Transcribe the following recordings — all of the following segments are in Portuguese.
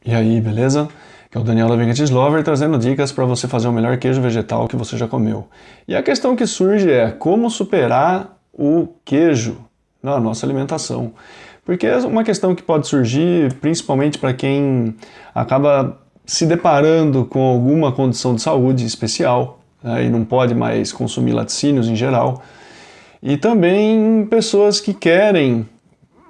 E aí, beleza? Aqui é o Daniel da Vegan Lover trazendo dicas para você fazer o melhor queijo vegetal que você já comeu. E a questão que surge é como superar o queijo na nossa alimentação. Porque é uma questão que pode surgir principalmente para quem acaba se deparando com alguma condição de saúde especial, né, e não pode mais consumir laticínios em geral. E também pessoas que querem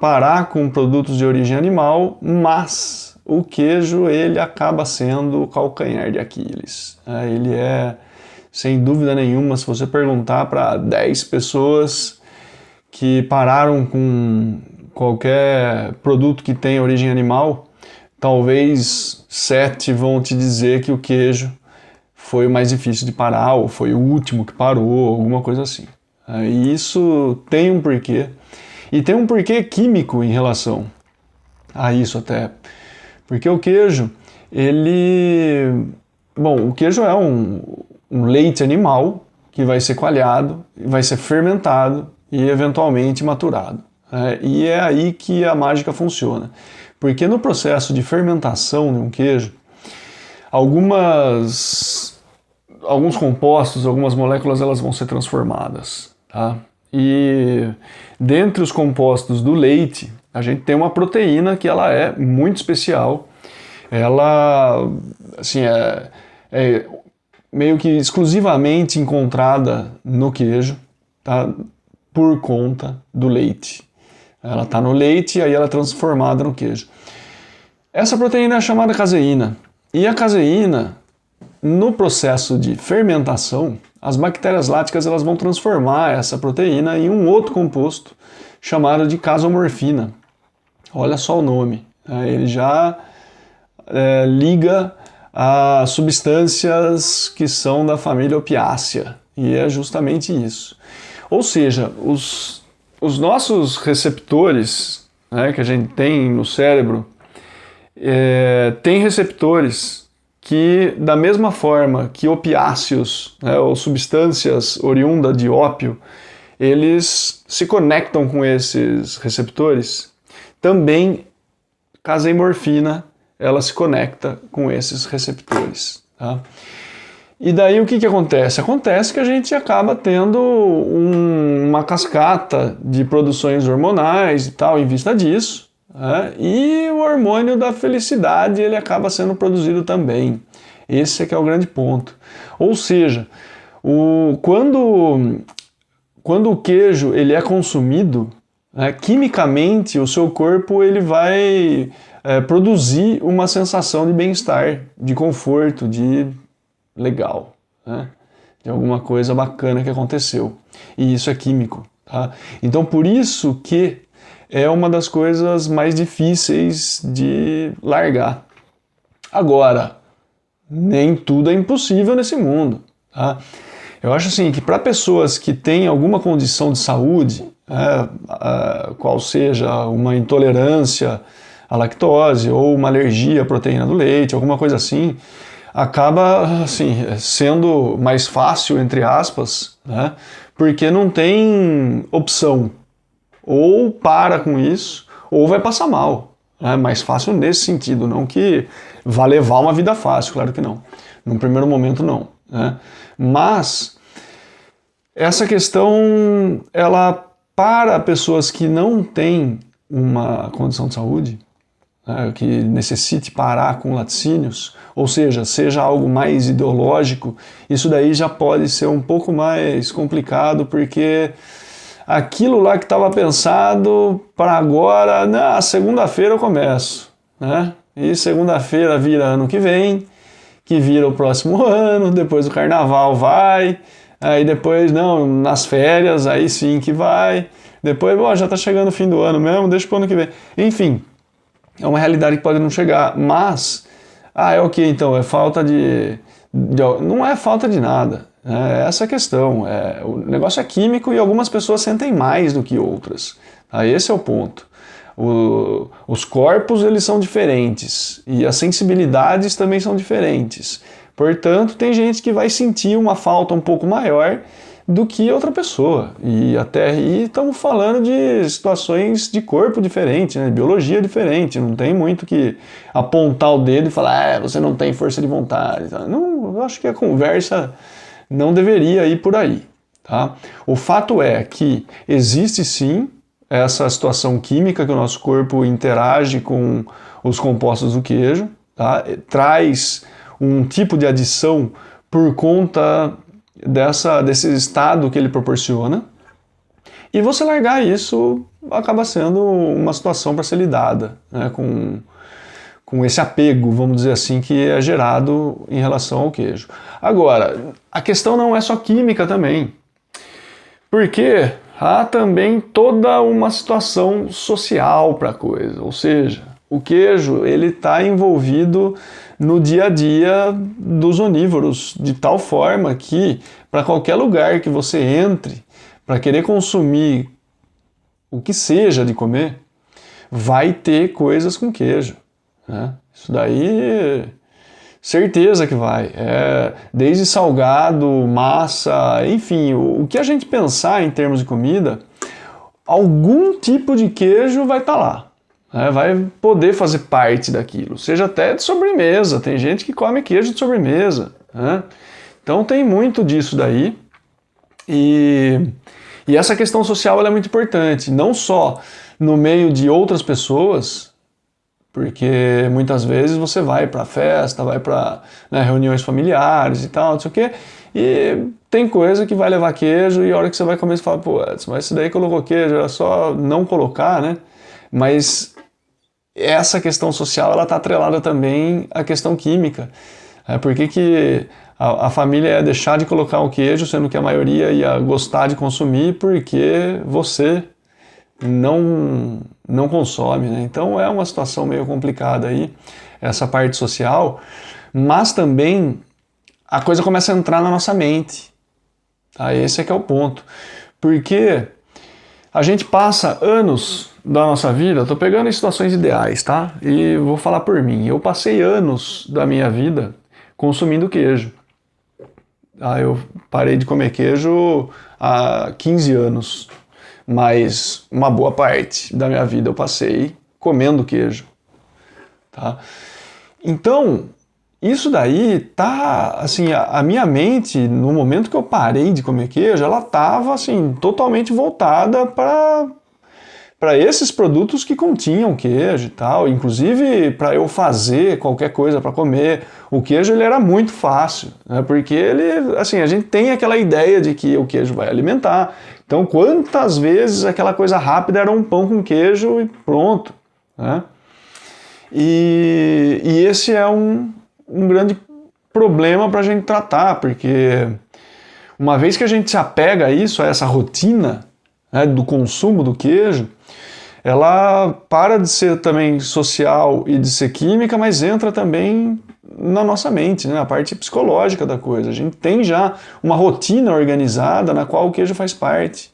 parar com produtos de origem animal, mas o queijo ele acaba sendo o calcanhar de Aquiles. Ele é, sem dúvida nenhuma, se você perguntar para 10 pessoas que pararam com qualquer produto que tenha origem animal, talvez 7 vão te dizer que o queijo foi o mais difícil de parar, ou foi o último que parou, alguma coisa assim. E isso tem um porquê. E tem um porquê químico em relação a isso até. Porque o queijo, o queijo é um leite animal que vai ser coalhado, vai ser fermentado e eventualmente maturado. E é aí que a mágica funciona. Porque no processo de fermentação de um queijo, alguns compostos, algumas moléculas, elas vão ser transformadas, tá? E dentre os compostos do leite, a gente tem uma proteína que ela é muito especial. Ela, assim, é meio que exclusivamente encontrada no queijo, tá? Por conta do leite. Ela está no leite e aí ela é transformada no queijo. Essa proteína é chamada caseína. E a caseína, no processo de fermentação, as bactérias láticas elas vão transformar essa proteína em um outro composto chamado de casomorfina. Olha só o nome. Ele já liga a substâncias que são da família opiácea. E é justamente isso. Ou seja, os nossos receptores, que a gente tem no cérebro, tem receptores que, da mesma forma que opiáceos, ou substâncias oriundas de ópio, eles se conectam com esses receptores, também caseimorfina ela se conecta com esses receptores. Tá? E daí o que acontece? Acontece que a gente acaba tendo uma cascata de produções hormonais e tal em vista disso, e o hormônio da felicidade ele acaba sendo produzido também. Esse é que é o grande ponto. Ou seja, quando o queijo ele é consumido, quimicamente o seu corpo ele vai produzir uma sensação de bem-estar, de conforto, de legal, de alguma coisa bacana que aconteceu. E isso é químico. Tá? Então por isso que é uma das coisas mais difíceis de largar. Agora, nem tudo é impossível nesse mundo. Tá? Eu acho assim que para pessoas que têm alguma condição de saúde, qual seja uma intolerância à lactose ou uma alergia à proteína do leite, alguma coisa assim, acaba assim, sendo mais fácil, entre aspas, porque não tem opção. Ou para com isso, ou vai passar mal. É mais fácil nesse sentido, não que vá levar uma vida fácil, claro que não. Num primeiro momento, não. Mas essa questão, ela para pessoas que não têm uma condição de saúde, que necessite parar com laticínios, ou seja algo mais ideológico, isso daí já pode ser um pouco mais complicado, porque aquilo lá que estava pensado para agora, na segunda-feira eu começo, e segunda-feira vira ano que vem, que vira o próximo ano, depois o carnaval vai, aí depois, não, nas férias, aí sim que vai, depois, já está chegando o fim do ano mesmo, deixa para o ano que vem. Enfim, é uma realidade que pode não chegar, mas, é o que então? É falta não é falta de nada. Essa é a questão. O negócio é químico e algumas pessoas sentem mais do que outras. Esse é o ponto. Os corpos eles são diferentes e as sensibilidades também são diferentes. Portanto, tem gente que vai sentir uma falta um pouco maior do que outra pessoa. E até aí estamos falando de situações de corpo diferente, né? Biologia diferente, não tem muito que apontar o dedo e falar, você não tem força de vontade. Não, eu acho que a conversa não deveria ir por aí. Tá? O fato é que existe sim essa situação química que o nosso corpo interage com os compostos do queijo, tá? Traz um tipo de adição por conta desse estado que ele proporciona, e você largar isso acaba sendo uma situação para ser lidada, né, com esse apego, vamos dizer assim, que é gerado em relação ao queijo. Agora, a questão não é só química também, porque há também toda uma situação social para a coisa, ou seja, o queijo ele está envolvido no dia a dia dos onívoros, de tal forma que para qualquer lugar que você entre, para querer consumir o que seja de comer, vai ter coisas com queijo, né? Isso daí, certeza que vai. Desde salgado, massa, enfim, o que a gente pensar em termos de comida, algum tipo de queijo vai estar lá. Vai poder fazer parte daquilo, seja até de sobremesa, tem gente que come queijo de sobremesa, né? Então tem muito disso daí, e essa questão social ela é muito importante, não só no meio de outras pessoas, porque muitas vezes você vai para festa, vai para, né, reuniões familiares e tal, não sei o quê, e tem coisa que vai levar queijo, e a hora que você vai comer você fala, pô, mas isso daí colocou queijo, era só não colocar, né? Mas essa questão social ela está atrelada também à questão química. Por que a família ia deixar de colocar o queijo, sendo que a maioria ia gostar de consumir porque você não consome, né? Então é uma situação meio complicada aí, essa parte social, mas também a coisa começa a entrar na nossa mente. Tá? Esse é que é o ponto. Porque a gente passa anos da nossa vida, estou pegando em situações ideais, tá? E vou falar por mim. Eu passei anos da minha vida consumindo queijo. Eu parei de comer queijo há 15 anos, mas uma boa parte da minha vida eu passei comendo queijo, tá? Então, isso daí tá, assim, a minha mente, no momento que eu parei de comer queijo, ela tava, assim, totalmente voltada para esses produtos que continham queijo e tal, inclusive para eu fazer qualquer coisa para comer. O queijo ele era muito fácil, né? Porque ele, assim, a gente tem aquela ideia de que o queijo vai alimentar. Então, quantas vezes aquela coisa rápida era um pão com queijo e pronto, né? E esse é um grande problema para a gente tratar, porque uma vez que a gente se apega a isso, a essa rotina, né, do consumo do queijo, ela para de ser também social e de ser química, mas entra também na nossa mente, né, na parte psicológica da coisa. A gente tem já uma rotina organizada na qual o queijo faz parte.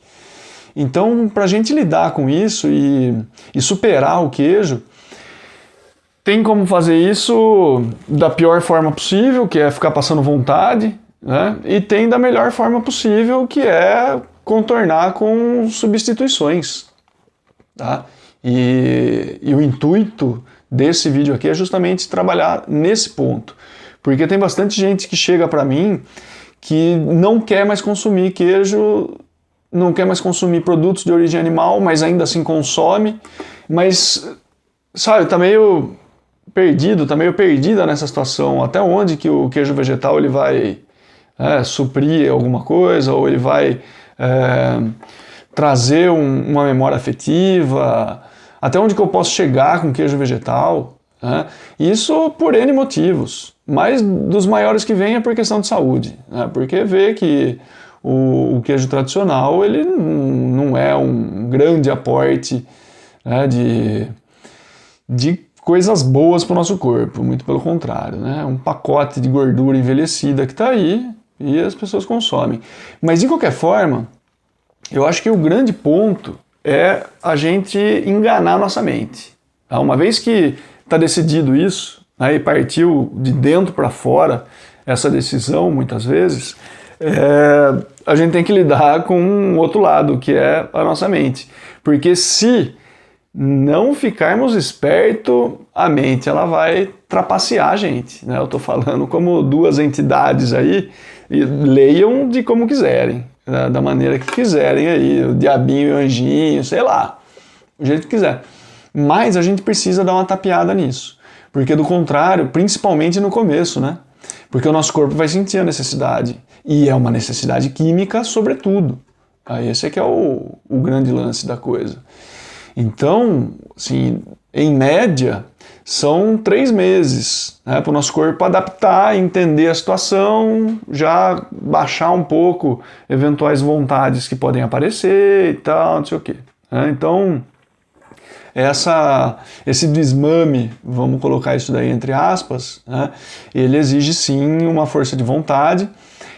Então, para a gente lidar com isso e superar o queijo, tem como fazer isso da pior forma possível, que é ficar passando vontade, né? E tem da melhor forma possível, que é contornar com substituições. Tá? E o intuito desse vídeo aqui é justamente trabalhar nesse ponto. Porque tem bastante gente que chega para mim que não quer mais consumir queijo, não quer mais consumir produtos de origem animal, mas ainda assim consome, mas, sabe, tá meio perdido, tá meio perdida nessa situação. Até onde que o queijo vegetal ele vai suprir alguma coisa, ou ele vai trazer uma memória afetiva, até onde que eu posso chegar com queijo vegetal, né? Isso por N motivos, mas dos maiores que vem é por questão de saúde, né? Porque vê que o queijo tradicional ele não é um grande aporte, né, de coisas boas para o nosso corpo, muito pelo contrário, né? Um pacote de gordura envelhecida que está aí e as pessoas consomem. Mas de qualquer forma, eu acho que o grande ponto é a gente enganar a nossa mente. Tá? Uma vez que está decidido isso, né, e partiu de dentro para fora essa decisão, muitas vezes, a gente tem que lidar com um outro lado, que é a nossa mente. Porque se não ficarmos espertos, a mente ela vai trapacear a gente, né? Eu estou falando como duas entidades aí, e leiam de como quiserem, né? Da maneira que quiserem aí, o diabinho e o anjinho, sei lá, do jeito que quiser. Mas a gente precisa dar uma tapeada nisso, porque do contrário, principalmente no começo, né? Porque o nosso corpo vai sentir a necessidade, e é uma necessidade química sobretudo. Aí esse é que é o grande lance da coisa. Então, assim, em média, são 3 meses, né, para o nosso corpo adaptar, entender a situação, já baixar um pouco eventuais vontades que podem aparecer e tal, não sei o quê. Né? Então, esse desmame, vamos colocar isso daí entre aspas, né, ele exige sim uma força de vontade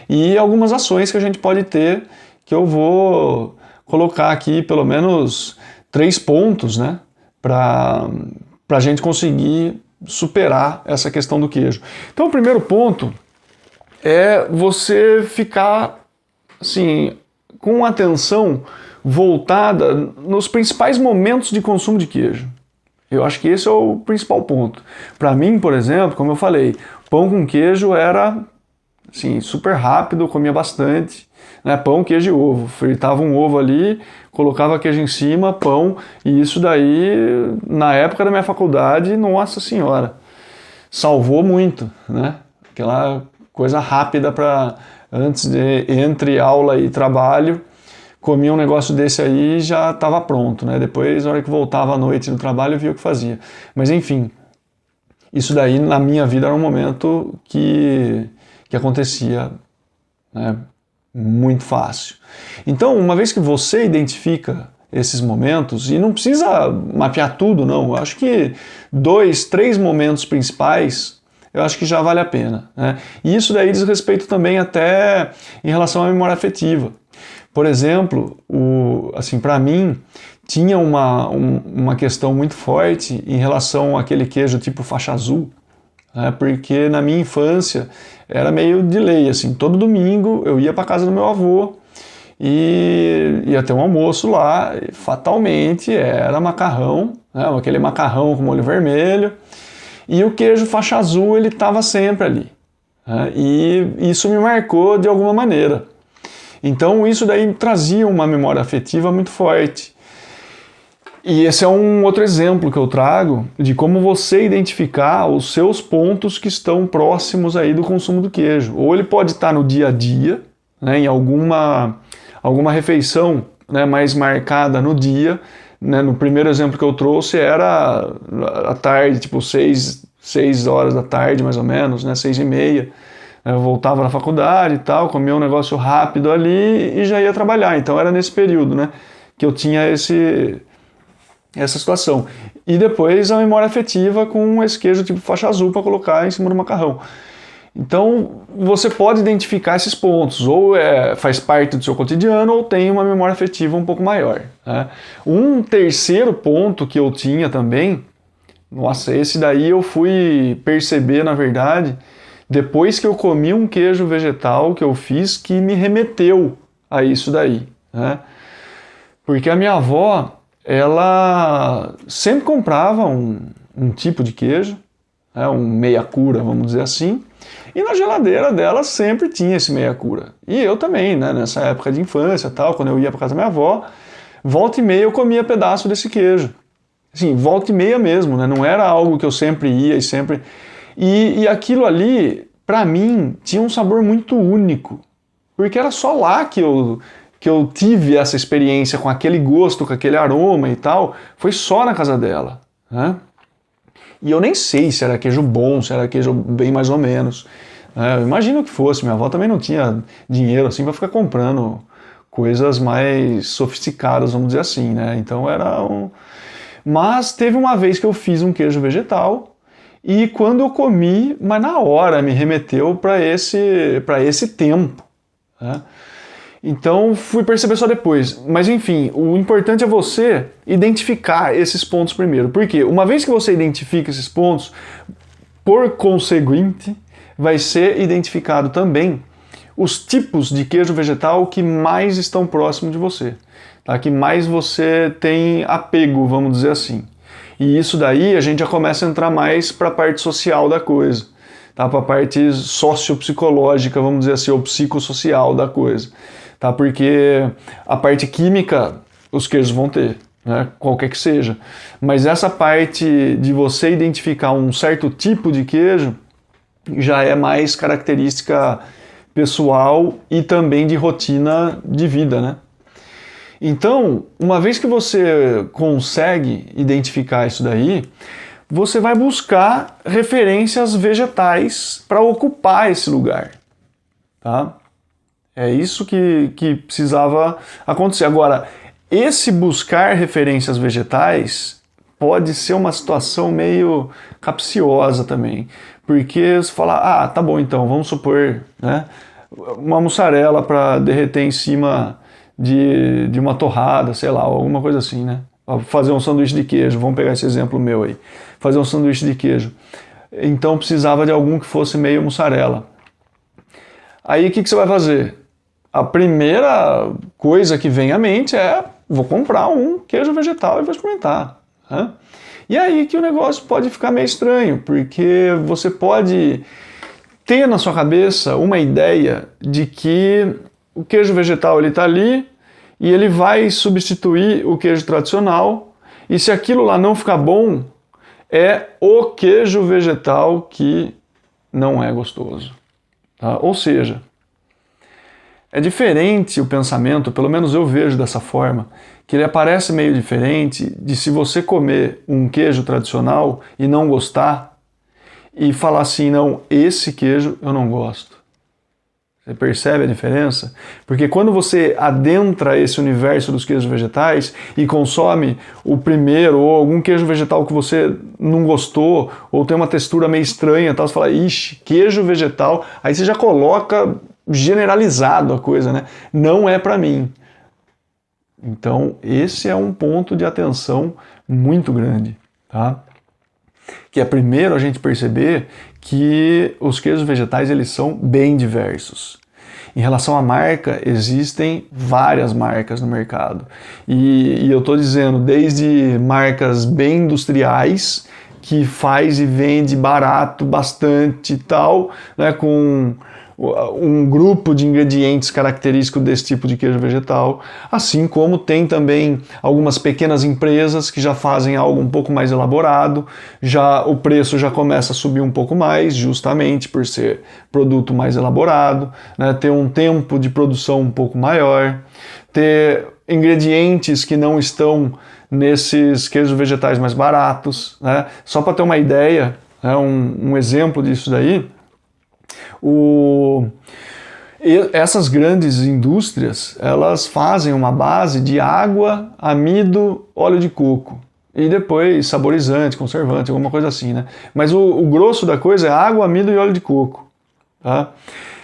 e algumas ações que a gente pode ter, que eu vou colocar aqui pelo menos 3 pontos, né, para a gente conseguir superar essa questão do queijo. Então o primeiro ponto é você ficar assim, com atenção voltada nos principais momentos de consumo de queijo. Eu acho que esse é o principal ponto. Para mim, por exemplo, como eu falei, pão com queijo era assim, super rápido, eu comia bastante, né? Pão, queijo e ovo. Fritava um ovo ali, colocava queijo em cima, pão, e isso daí, na época da minha faculdade, nossa senhora, salvou muito, né? Aquela coisa rápida para entre aula e trabalho, comia um negócio desse aí e já estava pronto, né? Depois, na hora que voltava à noite no trabalho, eu via o que fazia. Mas enfim, isso daí na minha vida era um momento que acontecia, né, muito fácil. Então, uma vez que você identifica esses momentos, e não precisa mapear tudo, não, eu acho que 2, 3 momentos principais, eu acho que já vale a pena. Né? E isso daí diz respeito também até em relação à memória afetiva. Por exemplo, assim, para mim, tinha uma questão muito forte em relação àquele queijo tipo faixa azul, né? Porque na minha infância era meio de lei, assim, todo domingo eu ia para casa do meu avô e ia ter um almoço lá, e fatalmente era macarrão, né? Aquele macarrão com molho vermelho, e o queijo faixa azul ele estava sempre ali, né? E isso me marcou de alguma maneira. Então isso daí trazia uma memória afetiva muito forte. E esse é um outro exemplo que eu trago de como você identificar os seus pontos que estão próximos aí do consumo do queijo. Ou ele pode estar no dia a dia, né, em alguma refeição, né, mais marcada no dia. Né, no primeiro exemplo que eu trouxe era à tarde, tipo 6 horas da tarde mais ou menos, né, 6:30. Eu voltava na faculdade e tal, comia um negócio rápido ali e já ia trabalhar. Então era nesse período, né, que eu tinha essa situação. E depois a memória afetiva com esse queijo tipo faixa azul para colocar em cima do macarrão. Então você pode identificar esses pontos, ou faz parte do seu cotidiano, ou tem uma memória afetiva um pouco maior. Né? Um terceiro ponto que eu tinha também, nossa, esse daí eu fui perceber, na verdade, depois que eu comi um queijo vegetal que eu fiz que me remeteu a isso daí. Né? Porque a minha avó, ela sempre comprava um tipo de queijo, né, um meia-cura, vamos dizer assim, e na geladeira dela sempre tinha esse meia-cura. E eu também, né, nessa época de infância, tal, quando eu ia para casa da minha avó, volta e meia eu comia pedaço desse queijo. Assim, volta e meia mesmo, né, não era algo que eu sempre ia e sempre... E aquilo ali, para mim, tinha um sabor muito único, porque era só lá que eu tive essa experiência com aquele gosto, com aquele aroma e tal, foi só na casa dela. Né? E eu nem sei se era queijo bom, se era queijo bem mais ou menos. Eu imagino que fosse, minha avó também não tinha dinheiro assim para ficar comprando coisas mais sofisticadas, vamos dizer assim, né? Então era um... Mas teve uma vez que eu fiz um queijo vegetal e quando eu comi, mas na hora me remeteu para esse tempo. Né? Então fui perceber só depois. Mas enfim, o importante é você identificar esses pontos primeiro. Porque uma vez que você identifica esses pontos, por conseguinte, vai ser identificado também os tipos de queijo vegetal que mais estão próximos de você, tá? Que mais você tem apego, vamos dizer assim. E isso daí a gente já começa a entrar mais para a parte social da coisa, tá? Para a parte sociopsicológica, vamos dizer assim, ou psicossocial da coisa, tá? Porque a parte química os queijos vão ter, né? Qualquer que seja. Mas essa parte de você identificar um certo tipo de queijo já é mais característica pessoal e também de rotina de vida, né? Então, uma vez que você consegue identificar isso daí, você vai buscar referências vegetais para ocupar esse lugar, tá? É isso que precisava acontecer. Agora, esse buscar referências vegetais pode ser uma situação meio capciosa também, porque você fala, tá bom então, vamos supor, né, uma mussarela para derreter em cima de uma torrada, sei lá, alguma coisa assim, né? Fazer um sanduíche de queijo, vamos pegar esse exemplo meu aí, fazer um sanduíche de queijo. Então precisava de algum que fosse meio mussarela. Aí o que você vai fazer? A primeira coisa que vem à mente é, vou comprar um queijo vegetal e vou experimentar, né? E aí que o negócio pode ficar meio estranho, porque você pode ter na sua cabeça uma ideia de que o queijo vegetal ele está ali e ele vai substituir o queijo tradicional, e se aquilo lá não ficar bom, é o queijo vegetal que não é gostoso, tá? Ou seja, é diferente o pensamento, pelo menos eu vejo dessa forma, que ele aparece meio diferente de se você comer um queijo tradicional e não gostar e falar assim, não, esse queijo eu não gosto. Você percebe a diferença? Porque quando você adentra esse universo dos queijos vegetais e consome o primeiro ou algum queijo vegetal que você não gostou ou tem uma textura meio estranha, tal, você fala, ixi, queijo vegetal, aí você já coloca generalizado a coisa, né? Não é para mim. Então, esse é um ponto de atenção muito grande, tá? Que é primeiro a gente perceber que os queijos vegetais eles são bem diversos. Em relação à marca, existem várias marcas no mercado. E eu estou dizendo, desde marcas bem industriais, que faz e vende barato, bastante e tal, né, com um grupo de ingredientes característicos desse tipo de queijo vegetal, assim como tem também algumas pequenas empresas que já fazem algo um pouco mais elaborado, já o preço já começa a subir um pouco mais, justamente por ser produto mais elaborado, né, ter um tempo de produção um pouco maior, ter ingredientes que não estão nesses queijos vegetais mais baratos, né? Só para ter uma ideia, né, um exemplo disso daí, essas grandes indústrias, elas fazem uma base de água, amido, óleo de coco e depois saborizante, conservante, alguma coisa assim, né? Mas o grosso da coisa é água, amido e óleo de coco, tá?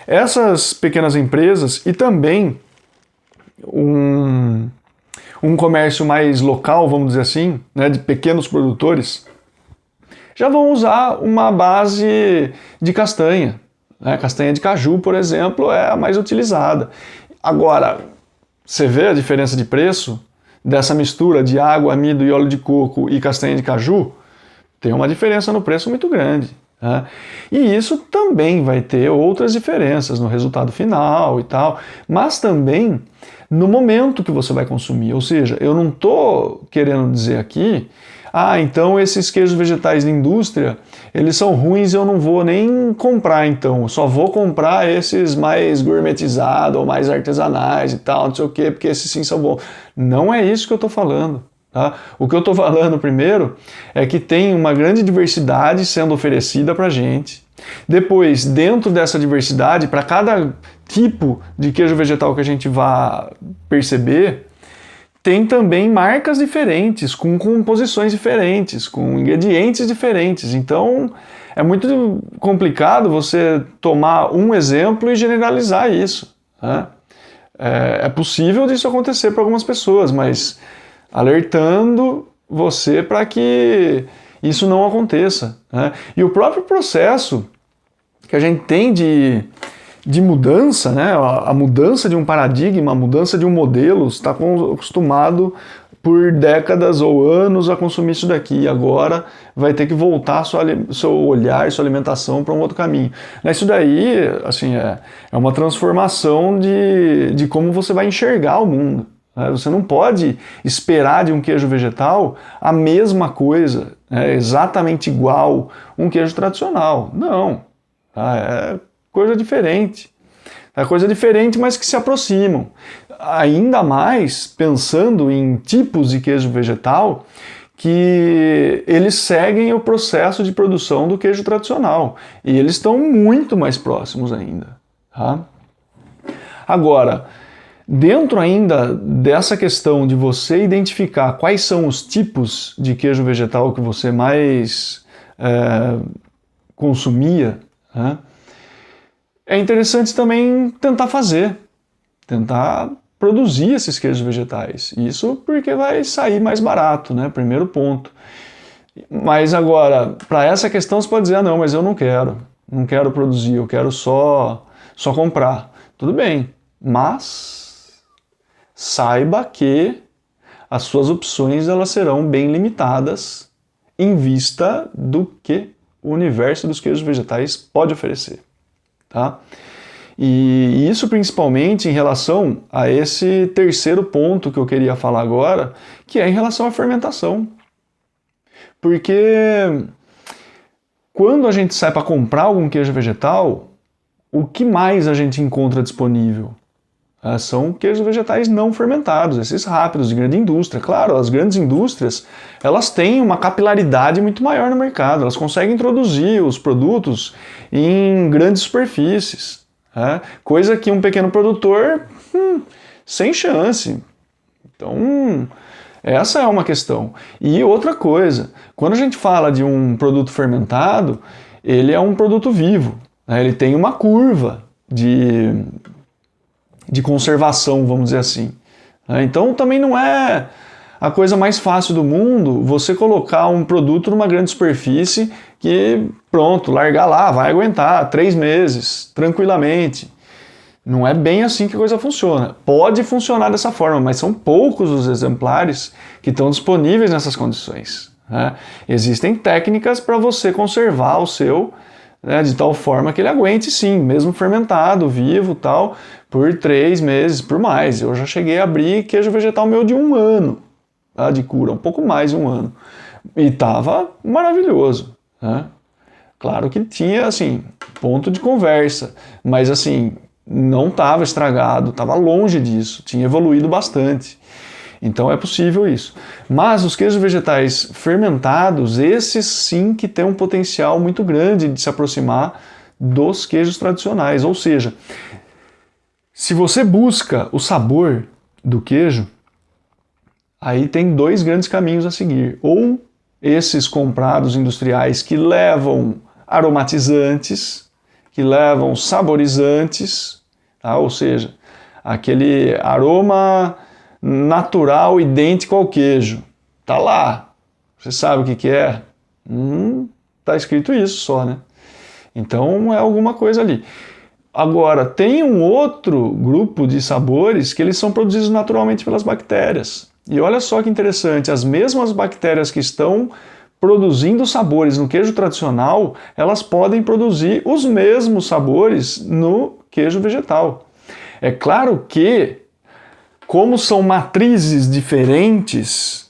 Essas pequenas empresas e também um comércio mais local, vamos dizer assim, né, de pequenos produtores, já vão usar uma base de castanha. Castanha de caju, por exemplo, é a mais utilizada. Agora, você vê a diferença de preço dessa mistura de água, amido e óleo de coco e castanha de caju? Tem uma diferença no preço muito grande, né? E isso também vai ter outras diferenças no resultado final e tal, mas também no momento que você vai consumir. Ou seja, eu não estou querendo dizer aqui, então esses queijos vegetais de indústria, eles são ruins e eu não vou nem comprar então, eu só vou comprar esses mais gourmetizados ou mais artesanais e tal, não sei o quê, porque esses sim são bons. Não é isso que eu estou falando, tá? O que eu estou falando primeiro é que tem uma grande diversidade sendo oferecida para a gente. Depois, dentro dessa diversidade, para cada tipo de queijo vegetal que a gente vai perceber, tem também marcas diferentes, com composições diferentes, com ingredientes diferentes. Então, é muito complicado você tomar um exemplo e generalizar isso, né? É possível disso acontecer para algumas pessoas, mas alertando você para que isso não aconteça, né? E o próprio processo que a gente tem de de mudança, né? A mudança de um paradigma, a mudança de um modelo, está acostumado por décadas ou anos a consumir isso daqui, agora vai ter que voltar seu olhar, sua alimentação para um outro caminho. Isso daí, assim, é uma transformação de como você vai enxergar o mundo. Você não pode esperar de um queijo vegetal a mesma coisa, exatamente igual um queijo tradicional. Não, é coisa diferente. É coisa diferente, mas que se aproximam. Ainda mais pensando em tipos de queijo vegetal que eles seguem o processo de produção do queijo tradicional. E eles estão muito mais próximos ainda. Tá? Agora, dentro ainda dessa questão de você identificar quais são os tipos de queijo vegetal que você mais consumia, é interessante também tentar produzir esses queijos vegetais. Isso porque vai sair mais barato, né? Primeiro ponto. Mas agora, para essa questão você pode dizer, não, mas eu não quero produzir, eu quero só comprar. Tudo bem, mas saiba que as suas opções elas serão bem limitadas em vista do que o universo dos queijos vegetais pode oferecer. Tá? E isso principalmente em relação a esse terceiro ponto que eu queria falar agora, que é em relação à fermentação. Porque quando a gente sai para comprar algum queijo vegetal, o que mais a gente encontra disponível? São queijos vegetais não fermentados, esses rápidos de grande indústria. Claro, as grandes indústrias elas têm uma capilaridade muito maior no mercado, elas conseguem introduzir os produtos em grandes superfícies, coisa que um pequeno produtor, sem chance. Então, essa é uma questão. E outra coisa, quando a gente fala de um produto fermentado, ele é um produto vivo, ele tem uma curva de conservação, vamos dizer assim. Então também não é a coisa mais fácil do mundo você colocar um produto numa grande superfície que, pronto, largar lá, vai aguentar 3 meses, tranquilamente. Não é bem assim que a coisa funciona. Pode funcionar dessa forma, mas são poucos os exemplares que estão disponíveis nessas condições. Existem técnicas para você conservar o seu, de tal forma que ele aguente sim, mesmo fermentado, vivo, tal, por 3 meses, por mais. Eu já cheguei a abrir queijo vegetal meu de 1 ano, de cura, um pouco mais de 1 ano. E estava maravilhoso. Claro que tinha, assim, ponto de conversa, mas assim, não estava estragado, estava longe disso, tinha evoluído bastante. Então é possível isso. Mas os queijos vegetais fermentados, esses sim que têm um potencial muito grande de se aproximar dos queijos tradicionais. Ou seja, se você busca o sabor do queijo, aí tem 2 grandes caminhos a seguir. Ou esses comprados industriais que levam aromatizantes, que levam saborizantes, ou seja, aquele aroma natural idêntico ao queijo. Tá lá. Você sabe o que é? Tá escrito isso só, né? Então é alguma coisa ali. Agora, tem um outro grupo de sabores que eles são produzidos naturalmente pelas bactérias. E olha só que interessante, as mesmas bactérias que estão produzindo sabores no queijo tradicional, elas podem produzir os mesmos sabores no queijo vegetal. É claro que, como são matrizes diferentes,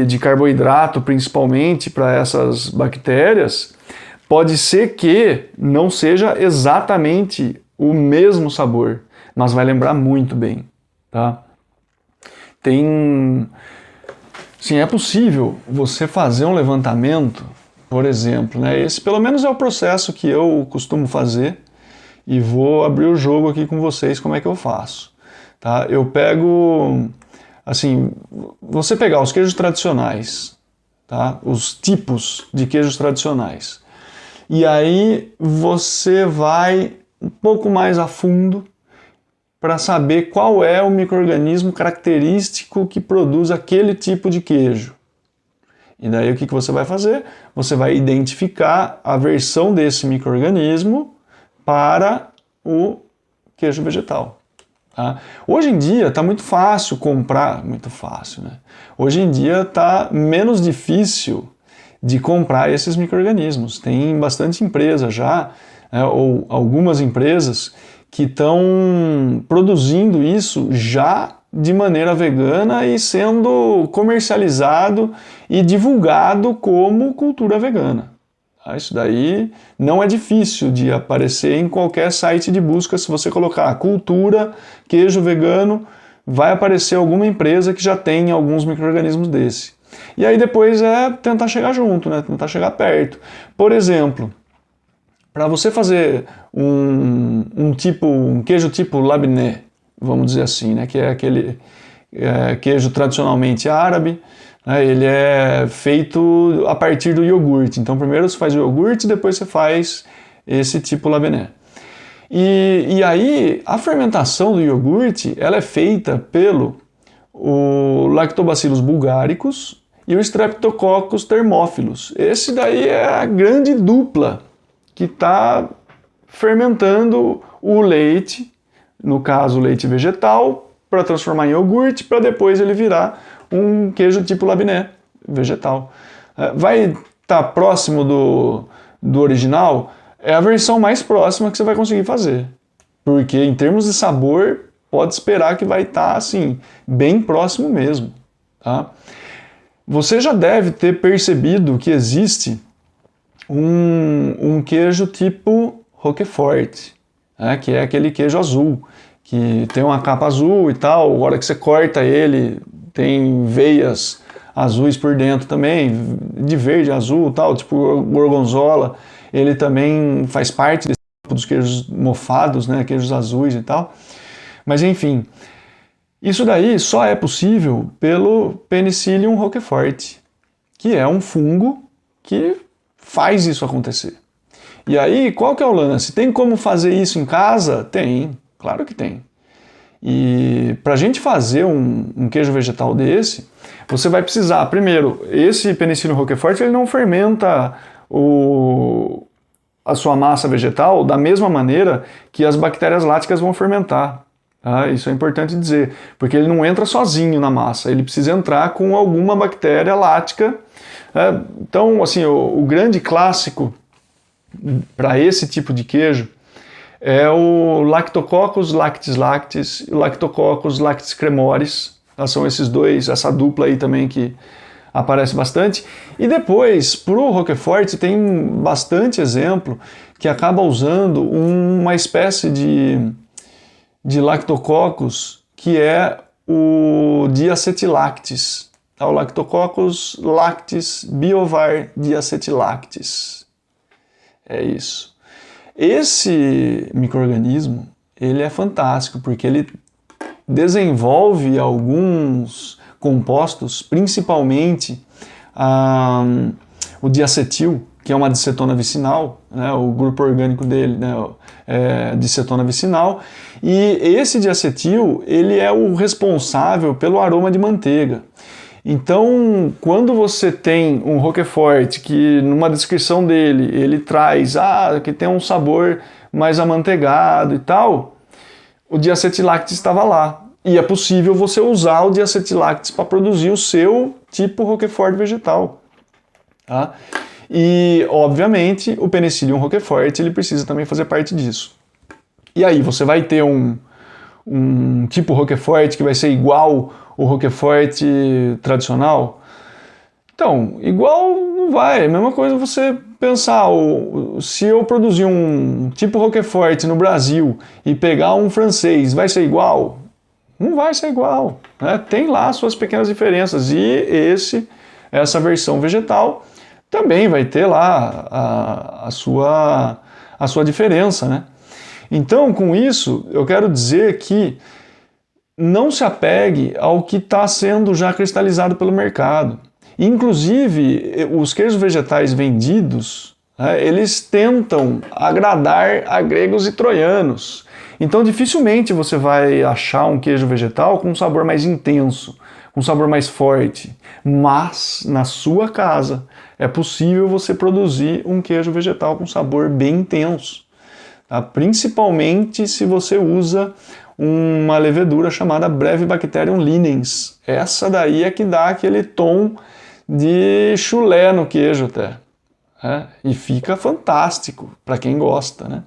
de carboidrato principalmente para essas bactérias, pode ser que não seja exatamente o mesmo sabor, mas vai lembrar muito bem. Tá? Sim, é possível você fazer um levantamento, por exemplo, esse pelo menos é o processo que eu costumo fazer e vou abrir o jogo aqui com vocês como é que eu faço. Tá? Eu pego, assim, você pegar os queijos tradicionais, tá? Os tipos de queijos tradicionais, e aí você vai um pouco mais a fundo para saber qual é o micro-organismo característico que produz aquele tipo de queijo. E daí o que você vai fazer? Você vai identificar a versão desse micro-organismo para o queijo vegetal. Tá? Hoje em dia está muito fácil comprar, muito fácil, né? Hoje em dia está menos difícil de comprar esses micro-organismos. Tem bastante empresa já, ou algumas empresas que estão produzindo isso já de maneira vegana e sendo comercializado e divulgado como cultura vegana. Isso daí não é difícil de aparecer em qualquer site de busca. Se você colocar cultura, queijo vegano, vai aparecer alguma empresa que já tem alguns micro-organismos desse. E aí depois é tentar chegar junto, né? Tentar chegar perto. Por exemplo, para você fazer um queijo tipo labiné, vamos dizer assim, né? Que é aquele queijo tradicionalmente árabe, ele é feito a partir do iogurte. Então primeiro você faz o iogurte, depois você faz esse tipo labiné. E aí a fermentação do iogurte ela é feita pelo Lactobacillus bulgaricus e o Streptococcus thermophilus. Esse daí é a grande dupla que está fermentando o leite, no caso o leite vegetal, para transformar em iogurte, para depois ele virar um queijo tipo labiné vegetal. Vai estar próximo do original? É a versão mais próxima que você vai conseguir fazer. Porque em termos de sabor, pode esperar que vai estar assim, bem próximo mesmo. Tá? Você já deve ter percebido que existe um queijo tipo Roquefort, que é aquele queijo azul, que tem uma capa azul e tal, a hora que você corta ele, tem veias azuis por dentro também, de verde, azul e tal, tipo gorgonzola, ele também faz parte desse grupo dos queijos mofados, né, queijos azuis e tal. Mas enfim, isso daí só é possível pelo Penicillium roquefort, que é um fungo que faz isso acontecer. E aí, qual que é o lance? Tem como fazer isso em casa? Tem, claro que tem. E para a gente fazer um queijo vegetal desse, você vai precisar, primeiro, esse Penicillium roquefort ele não fermenta a sua massa vegetal da mesma maneira que as bactérias láticas vão fermentar. Tá? Isso é importante dizer, porque ele não entra sozinho na massa, ele precisa entrar com alguma bactéria lática. Então, assim, o grande clássico para esse tipo de queijo é o Lactococcus lactis lactis e o Lactococcus lactis cremoris. São esses dois, essa dupla aí também que aparece bastante. E depois, para o Roquefort, tem bastante exemplo que acaba usando uma espécie de Lactococcus que é o diacetilactis. O Lactococcus lactis biovar diacetilactis. É isso. Esse micro-organismo, ele é fantástico, porque ele desenvolve alguns compostos, principalmente o diacetil, que é uma dicetona vicinal, né, o grupo orgânico dele, né, é dicetona vicinal, e esse diacetil, ele é o responsável pelo aroma de manteiga. Então, quando você tem um Roquefort que numa descrição dele ele traz que tem um sabor mais amanteigado e tal, o diacetilactis estava lá. E é possível você usar o diacetilactis para produzir o seu tipo Roquefort vegetal. Tá? E, obviamente, o Penicillium roquefort ele precisa também fazer parte disso. E aí, você vai ter um tipo Roquefort que vai ser igual o Roquefort tradicional? Então, igual não vai. É a mesma coisa você pensar, se eu produzir um tipo Roquefort no Brasil e pegar um francês, vai ser igual? Não vai ser igual. Né? Tem lá suas pequenas diferenças. E essa versão vegetal também vai ter lá a sua diferença, né? Então, com isso, eu quero dizer que não se apegue ao que está sendo já cristalizado pelo mercado. Inclusive, os queijos vegetais vendidos, eles tentam agradar a gregos e troianos. Então, dificilmente você vai achar um queijo vegetal com um sabor mais intenso, com um sabor mais forte. Mas, na sua casa, é possível você produzir um queijo vegetal com sabor bem intenso. tá? Principalmente se você usa uma levedura chamada Brevibacterium linens. Essa daí é que dá aquele tom de chulé no queijo até. Né? E fica fantástico para quem gosta, né?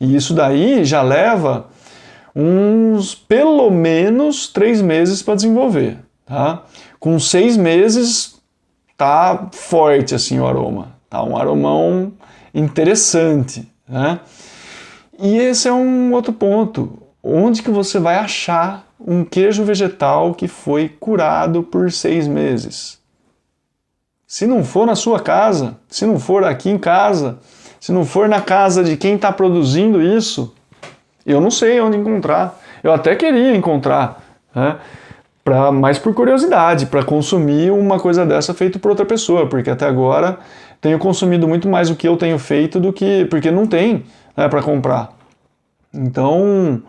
E isso daí já leva uns pelo menos 3 meses para desenvolver, tá? Com 6 meses tá forte assim o aroma, tá um aromão interessante, né? E esse é um outro ponto. Onde que você vai achar um queijo vegetal que foi curado por 6 meses? Se não for na sua casa, se não for aqui em casa, se não for na casa de quem está produzindo isso, eu não sei onde encontrar. Eu até queria encontrar, né? Mais por curiosidade, para consumir uma coisa dessa feita por outra pessoa, porque até agora tenho consumido muito mais o que eu tenho feito do que... porque não tem, né, para comprar. Então,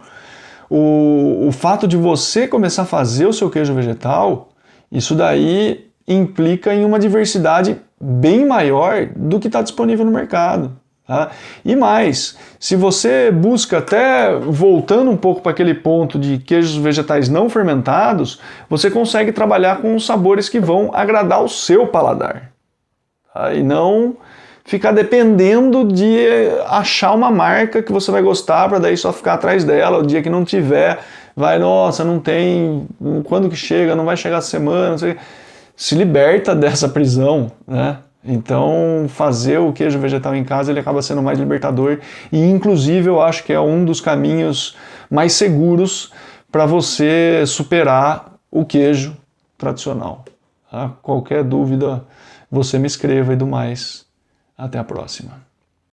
o fato de você começar a fazer o seu queijo vegetal, isso daí implica em uma diversidade bem maior do que está disponível no mercado. Tá? E mais, se você busca até, voltando um pouco para aquele ponto de queijos vegetais não fermentados, você consegue trabalhar com os sabores que vão agradar o seu paladar. Tá? E não ficar dependendo de achar uma marca que você vai gostar para daí só ficar atrás dela. O dia que não tiver, vai, nossa, não tem, quando que chega, não vai chegar essa semana, não sei. Se liberta dessa prisão, né? Então, fazer o queijo vegetal em casa, ele acaba sendo mais libertador e, inclusive, eu acho que é um dos caminhos mais seguros para você superar o queijo tradicional. Tá? Qualquer dúvida, você me escreva e do mais. Até a próxima.